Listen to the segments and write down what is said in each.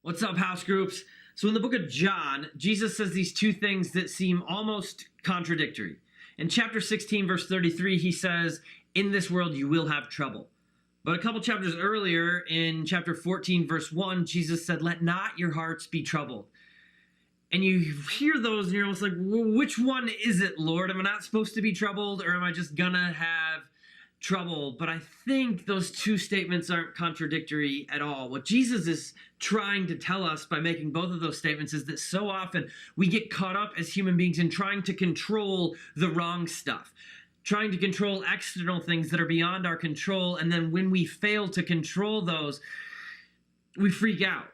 What's up, house groups? So in the book of John, Jesus says these two things that seem almost contradictory. In chapter 16, verse 33, he says, "In this world you will have trouble." But a couple chapters earlier, in chapter 14, verse 1, Jesus said, "Let not your hearts be troubled." And you hear those and you're almost like, well, which one is it, Lord? Am I not supposed to be troubled, or am I just gonna have trouble? But I think those two statements aren't contradictory at all. What Jesus is trying to tell us by making both of those statements is that so often we get caught up as human beings in trying to control the wrong stuff, trying to control external things that are beyond our control. And then when we fail to control those, we freak out.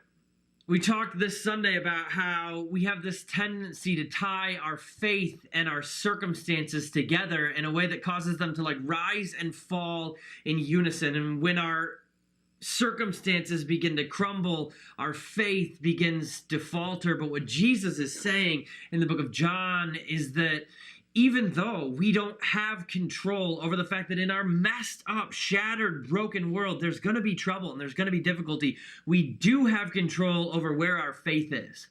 We talked this Sunday about how we have this tendency to tie our faith and our circumstances together in a way that causes them to rise and fall in unison. And when our circumstances begin to crumble, our faith begins to falter. But what Jesus is saying in the book of John is that even though we don't have control over the fact that in our messed up, shattered, broken world, there's going to be trouble and there's going to be difficulty, we do have control over where our faith is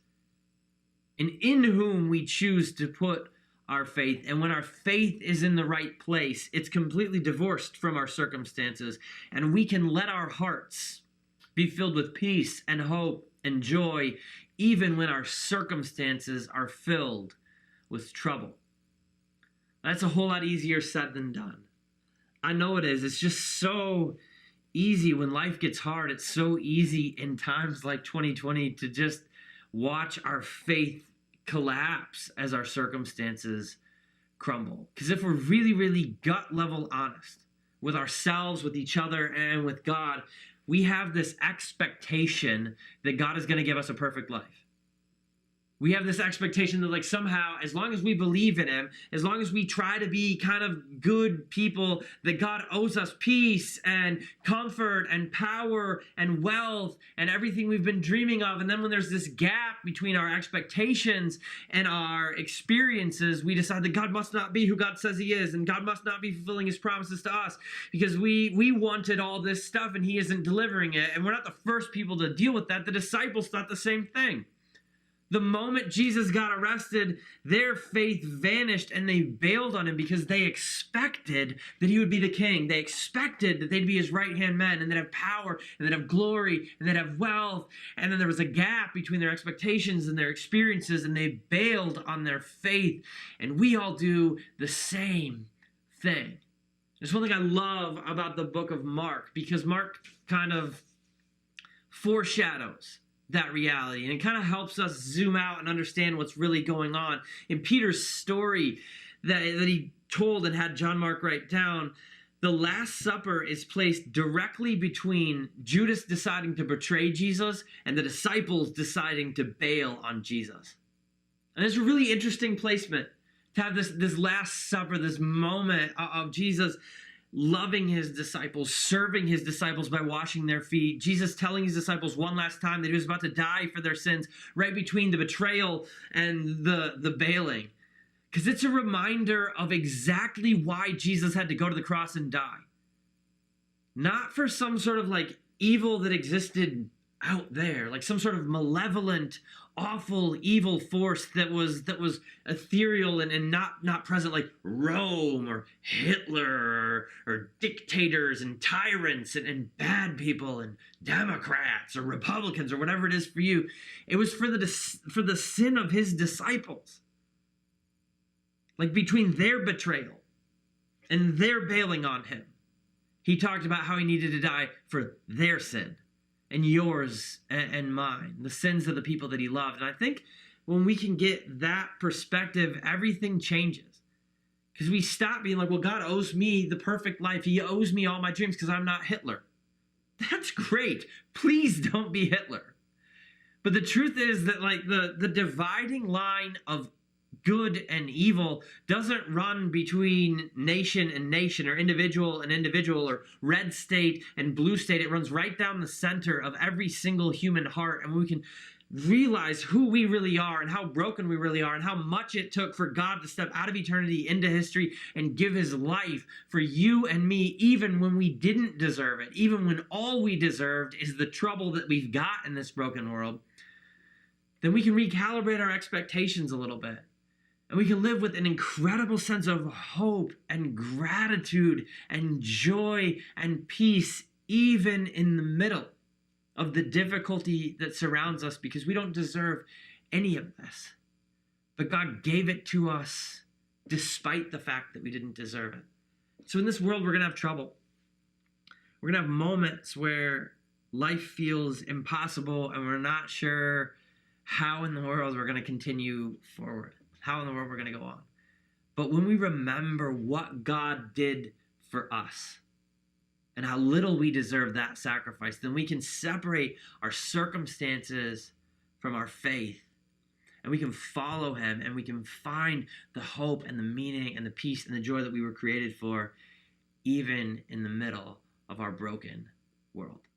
and in whom we choose to put our faith. And when our faith is in the right place, it's completely divorced from our circumstances, and we can let our hearts be filled with peace and hope and joy, even when our circumstances are filled with trouble. That's a whole lot easier said than done. I know it is. It's just so easy when life gets hard. It's so easy in times like 2020 to just watch our faith collapse as our circumstances crumble. Because if we're really, really gut level honest with ourselves, with each other, and with God, we have this expectation that God is going to give us a perfect life. We have this expectation that somehow, as long as we believe in him, as long as we try to be kind of good people, that God owes us peace and comfort and power and wealth and everything we've been dreaming of. And then when there's this gap between our expectations and our experiences, we decide that God must not be who God says he is, and God must not be fulfilling his promises to us because we wanted all this stuff and he isn't delivering it. And we're not the first people to deal with that. The disciples thought the same thing. The moment Jesus got arrested, their faith vanished and they bailed on him because they expected that he would be the king. They expected that they'd be his right-hand men and they'd have power and they'd have glory and they'd have wealth. And then there was a gap between their expectations and their experiences, and they bailed on their faith. And we all do the same thing. There's one thing I love about the book of Mark, because Mark kind of foreshadows that reality, and it kind of helps us zoom out and understand what's really going on. In Peter's story that he told and had John Mark write down, the Last Supper is placed directly between Judas deciding to betray Jesus and the disciples deciding to bail on Jesus. And it's a really interesting placement to have this Last Supper, this moment of Jesus loving his disciples, serving his disciples by washing their feet. Jesus telling his disciples one last time that he was about to die for their sins, right between the betrayal and the bailing. Because it's a reminder of exactly why Jesus had to go to the cross and die. Not for some sort of evil that existed out there, like some sort of malevolent, awful, evil force that was ethereal and not present, like Rome or Hitler or dictators and tyrants and bad people and Democrats or Republicans or whatever it is for you. It was for the sin of his disciples. Like between their betrayal and their bailing on him, he talked about how he needed to die for their sin and yours and mine, the sins of the people that he loved. And I think when we can get that perspective, everything changes. Because we stop being like, well, God owes me the perfect life. He owes me all my dreams because I'm not Hitler. That's great. Please don't be Hitler. But the truth is that the dividing line of good and evil doesn't run between nation and nation or individual and individual or red state and blue state. It runs right down the center of every single human heart. And we can realize who we really are and how broken we really are and how much it took for God to step out of eternity into history and give his life for you and me, even when we didn't deserve it, even when all we deserved is the trouble that we've got in this broken world, then we can recalibrate our expectations a little bit. And we can live with an incredible sense of hope and gratitude and joy and peace, even in the middle of the difficulty that surrounds us, because we don't deserve any of this. But God gave it to us despite the fact that we didn't deserve it. So in this world, we're going to have trouble. We're going to have moments where life feels impossible and we're not sure how in the world we're going to continue forward, how in the world we're going to go on. But when we remember what God did for us and how little we deserve that sacrifice, then we can separate our circumstances from our faith, and we can follow him, and we can find the hope and the meaning and the peace and the joy that we were created for, even in the middle of our broken world.